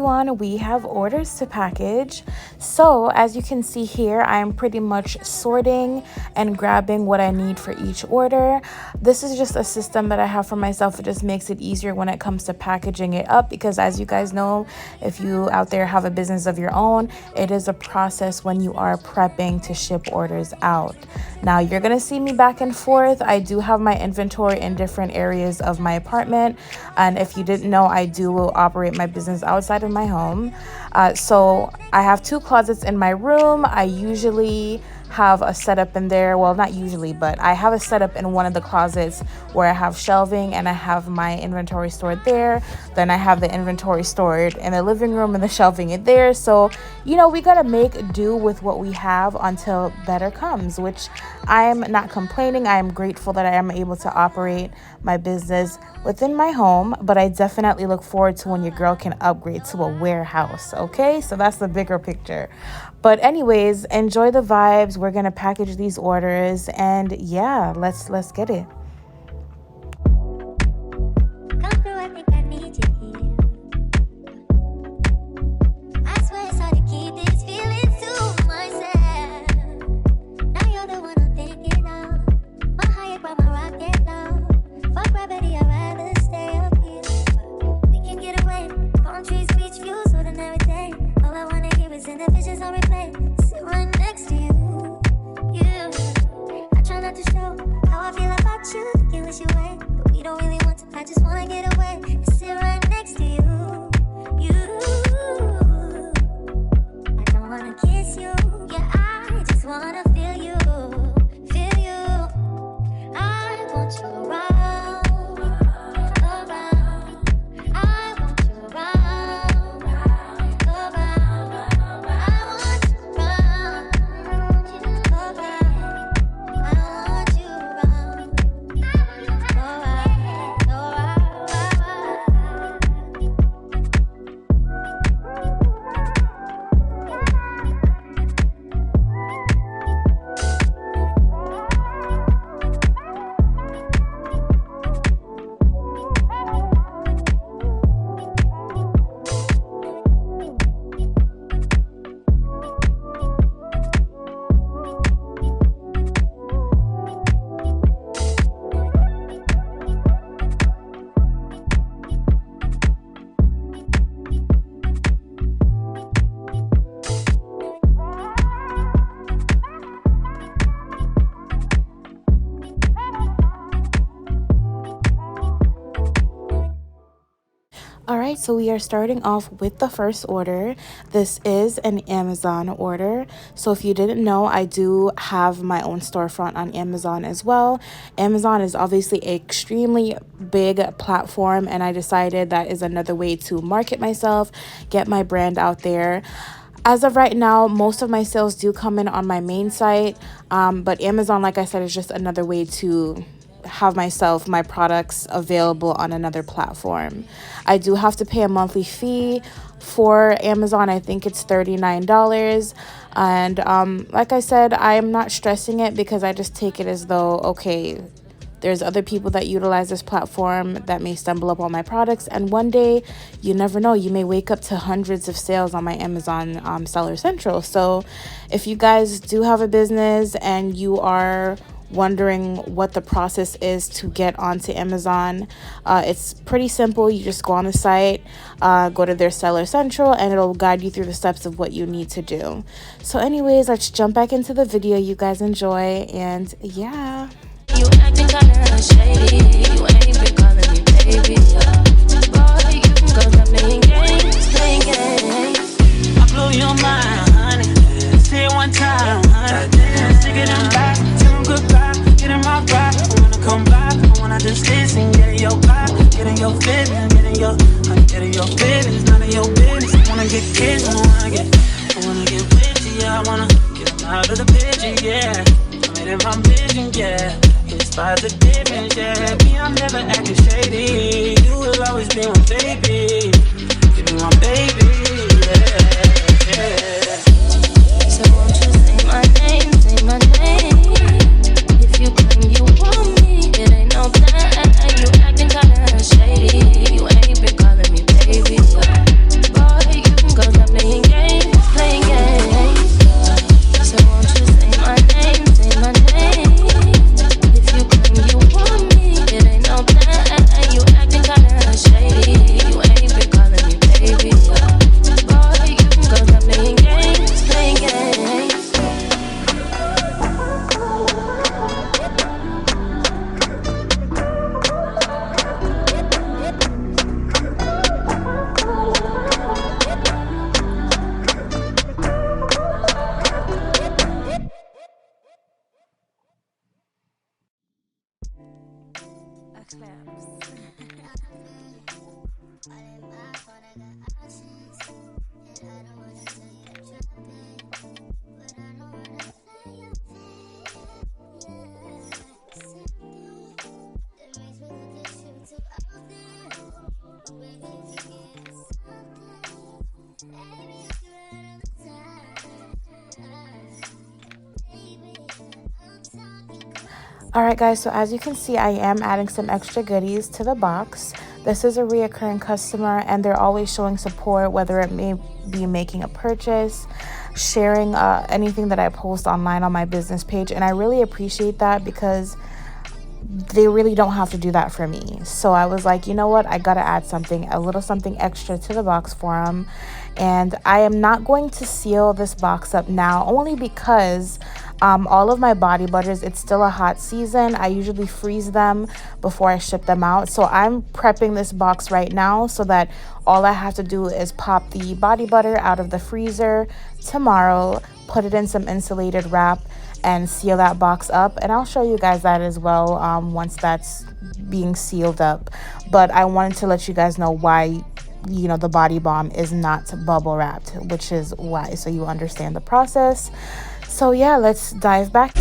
everyone, we have orders to package. So as you can see here, I'm pretty much sorting and grabbing what I need for each order. This is just a system that I have for myself. It just makes it easier when it comes to packaging it up, because as you guys know, if you out there have a business of your own, it is a process when you are prepping to ship orders out. Now you're gonna see me back and forth. I do have my inventory in different areas of my apartment, and if you didn't know, I do operate my business outside of my home. So I have 2 closets in my room. I usually have a setup in there. Well, not usually, but I have a setup in one of the closets where I have shelving and I have my inventory stored there. Then I have the inventory stored in the living room and the shelving in there. So, you know, we got to make do with what we have until better comes, which I'm not complaining. I am grateful that I am able to operate my business within my home, but I definitely look forward to when your girl can upgrade to a warehouse. Okay, so that's the bigger picture. But anyways, enjoy the vibes. We're gonna package these orders, and yeah, let's get it. Alright, so we are starting off with the first order. This is an Amazon order. So if you didn't know, I do have my own storefront on Amazon as well. Amazon is obviously an extremely big platform, and I decided that is another way to market myself, get my brand out there. As of right now, most of my sales do come in on my main site, but Amazon, like I said, is just another way to have my products available on another platform. I do have to pay a monthly fee for Amazon. I think it's $39. And like I said, I'm not stressing it, because I just take it as though, okay, there's other people that utilize this platform that may stumble up on my products, and one day, you never know, you may wake up to hundreds of sales on my Amazon Seller Central. So if you guys do have a business and you are wondering what the process is to get onto Amazon, it's pretty simple. You just go on the site, go to their Seller Central, and it'll guide you through the steps of what you need to do. So anyways, let's jump back into the video. You guys enjoy, and yeah. You acting kinda shady. You ain't been calling me baby. Boy, you can go stop playing games. I blow your mind, honey. Say it one time, honey. Stick it in back, tell them goodbye. Get in my ride, I wanna come back. I wanna just listen, get in your vibe, get in your feelings, get in your feelings, none of your business. I wanna get kids, I wanna get with you, yeah. I wanna get them out of the picture, yeah. I made it my vision, yeah. It's positive, yeah. Me, I'm never acting shady. You will always be my baby. You be my baby, yeah. So won't you say my name, say my name. If you claim you want me, it ain't no plan. You acting kinda shady. You ain't been calling me baby. Boy, All right, guys, so as you can see, I am adding some extra goodies to the box. This is a reoccurring customer, and they're always showing support, whether it may be making a purchase, sharing anything that I post online on my business page. And I really appreciate that because they really don't have to do that for me. So I was like, you know what? I got to add something, a little something extra to the box for them. And I am not going to seal this box up now, only because all of my body butters, it's still a hot season. I usually freeze them before I ship them out. So I'm prepping this box right now so that all I have to do is pop the body butter out of the freezer tomorrow, put it in some insulated wrap, and seal that box up. And I'll show you guys that as well once that's being sealed up. But I wanted to let you guys know why, you know, the body balm is not bubble wrapped, which is why, so you understand the process. So yeah, let's dive back.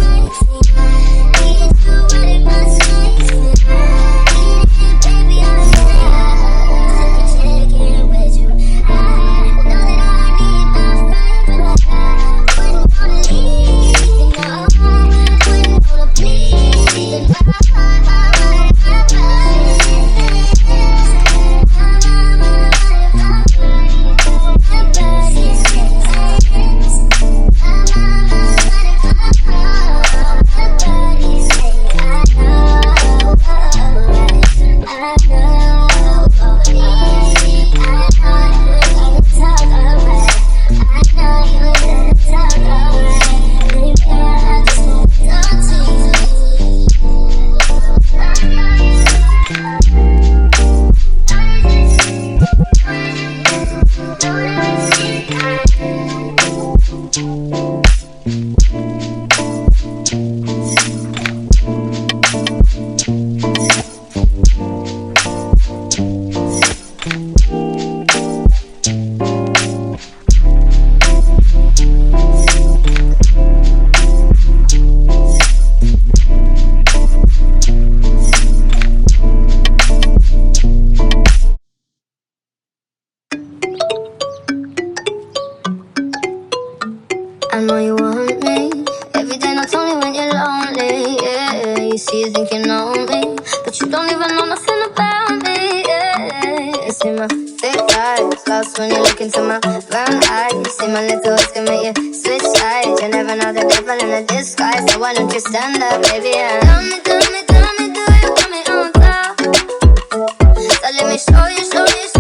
I know you want me. Every day, not only when you're lonely. Yeah, you see, you think you know me, but you don't even know nothing about me. Yeah, you see my thick eyes, lost when you look into my brown eyes. You see my little ways can make you switch sides. You never know the devil in a disguise, so why don't you stand up, baby? And tell me, do you want me on top? So let me show you.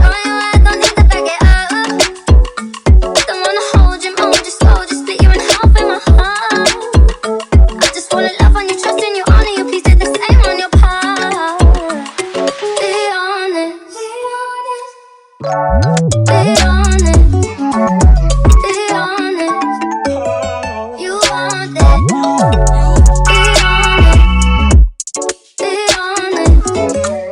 I don't need to back it up. Don't wanna hold you, mold you slow, just split you in half in my heart. I just wanna love on you, trust in you, honor you, please do the same on your part. Be honest, be honest, be honest. You want it. Be honest, be honest.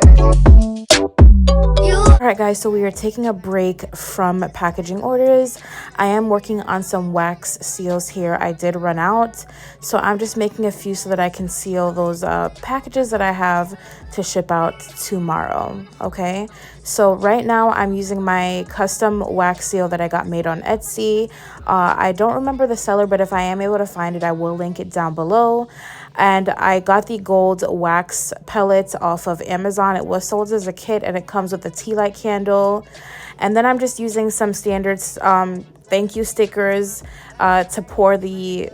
All right, guys, so we are taking a break from packaging orders. I am working on some wax seals here. I did run out, so I'm just making a few so that I can seal those packages that I have to ship out tomorrow. Okay, so right now I'm using my custom wax seal that I got made on Etsy. I don't remember the seller, but if I am able to find it, I will link it down below. And I got the gold wax pellets off of Amazon. It was sold as a kit, and it comes with a tea light candle. And then I'm just using some standard thank you stickers to pour the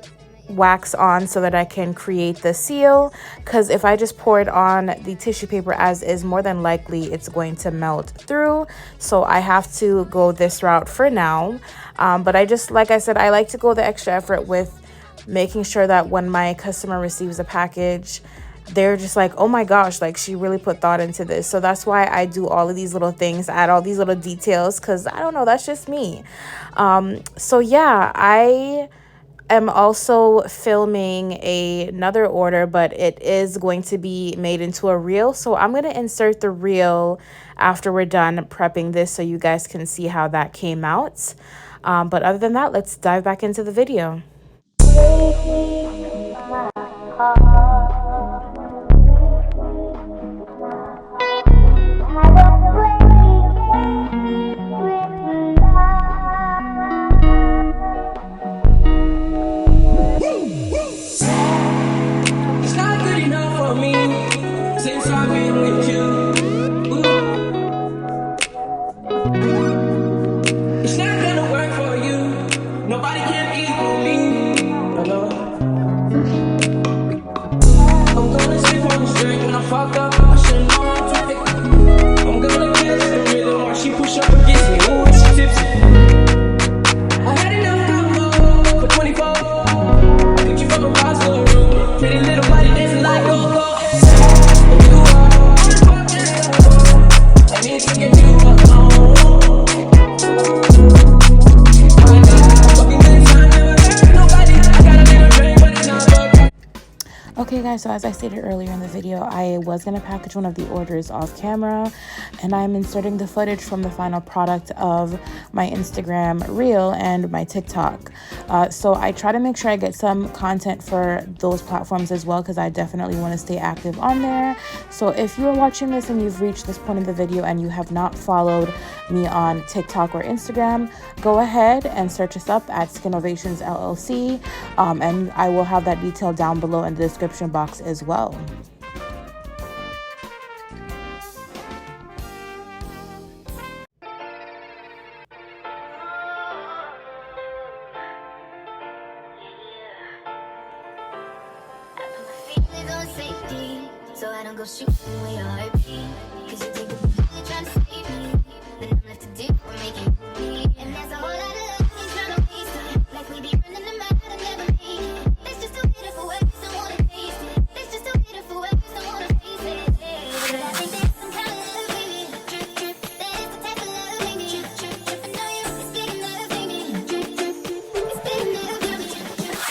wax on so that I can create the seal, because if I just pour it on the tissue paper as is, more than likely it's going to melt through. So I have to go this route for now. But I just, like I said, I like to go the extra effort with making sure that when my customer receives a package, they're just like, oh my gosh, like she really put thought into this. So that's why I do all of these little things, add all these little details, because I don't know, that's just me. So yeah, I am also filming another order, but it is going to be made into a reel. So I'm going to insert the reel after we're done prepping this so you guys can see how that came out. But other than that, let's dive back into the video. It's not good enough for me since I've been with you. It's not gonna work for you. Nobody can equal me. No. I'm gonna sleep on the street when I fuck up. I should know how to pick. I'm gonna catch the rhythm while she push up against me. Ooh, she tipsy. I had enough combo for 24. I picked you from a Roswell room. Pretty little body dancing like go. And you are fucking I need to get you alone. Okay guys, so as I stated earlier in the video, I was going to package one of the orders off camera, and I'm inserting the footage from the final product of my Instagram reel and my TikTok. So I try to make sure I get some content for those platforms as well, because I definitely want to stay active on there. So if you're watching this and you've reached this point in the video and you have not followed me on TikTok or Instagram, go ahead and search us up at Skinnovations LLC, and I will have that detail down below in the description box as well. So I don't go shooting with your heartbeat, 'cause you take the bullet trying to save me, then I'm left to do or make it me. And there's a whole lot of love ain't trying to waste it, like we be running them out and never make it. That's just too beautiful, I just don't wanna taste it. That's just too beautiful, I just don't wanna face it. But I think there's some kind of love, baby. Drip, drip, that is the type of love, baby. Drip, drip, drip, I know you, it's big enough, baby. Drip, drip, it's big enough, baby. Drip, drip,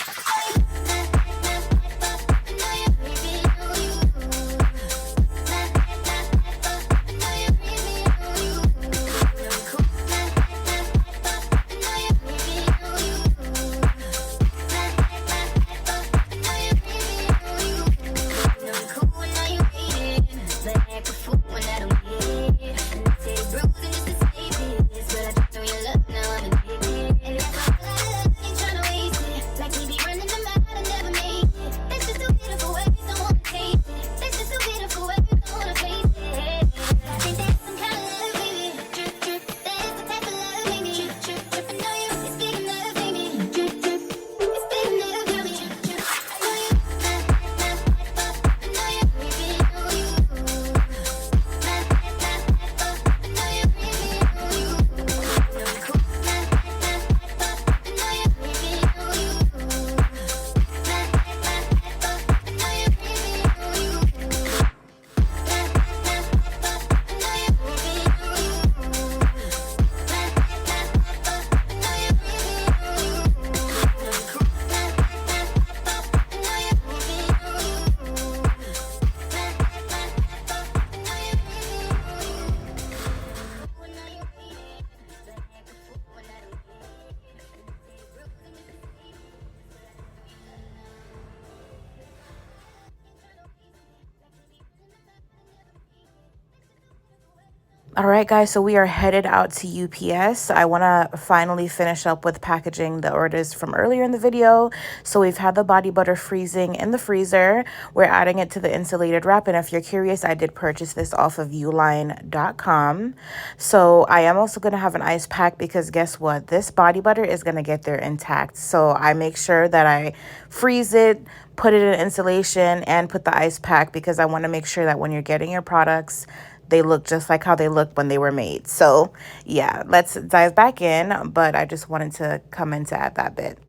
All right, guys, so we are headed out to UPS. I want to finally finish up with packaging the orders from earlier in the video. So we've had the body butter freezing in the freezer. We're adding it to the insulated wrap. And if you're curious, I did purchase this off of uline.com. So I am also going to have an ice pack, because guess what? This body butter is going to get there intact. So I make sure that I freeze it, put it in insulation, and put the ice pack, because I want to make sure that when you're getting your products, they look just like how they looked when they were made. So yeah, let's dive back in, but I just wanted to come in to add that bit.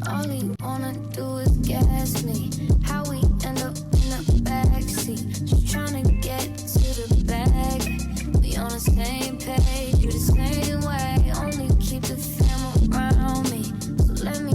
All you wanna do is gas me. How we end up in the backseat, just trying to get to the bag. We on the same page, you the same way. Only keep the fam around me, so let me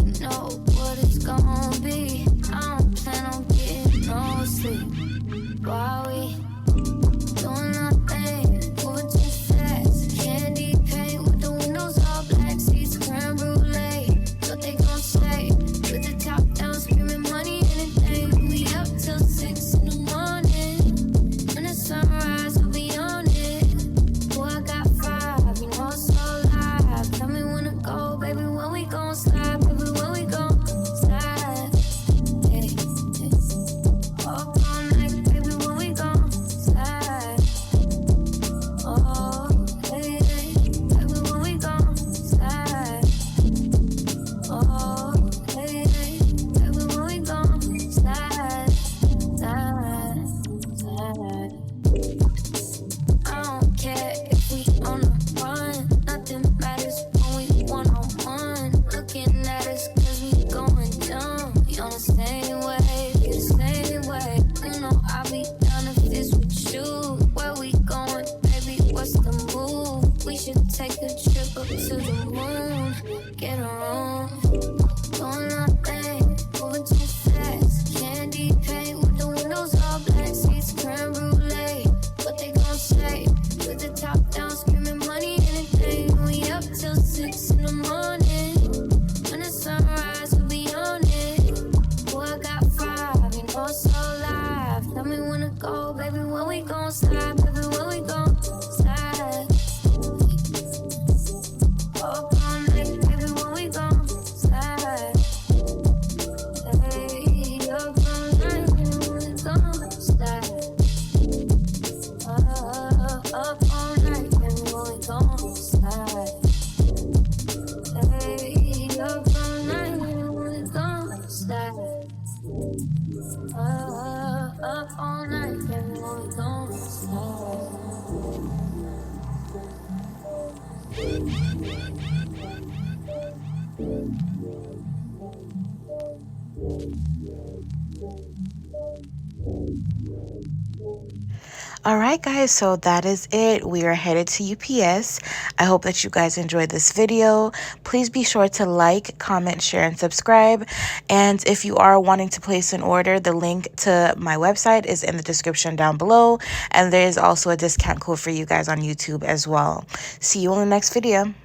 All right, guys, so that is it. We are headed to UPS. I hope that you guys enjoyed this video. Please be sure to like, comment, share, and subscribe. And if you are wanting to place an order, the link to my website is in the description down below. And there is also a discount code for you guys on YouTube as well. See you on the next video.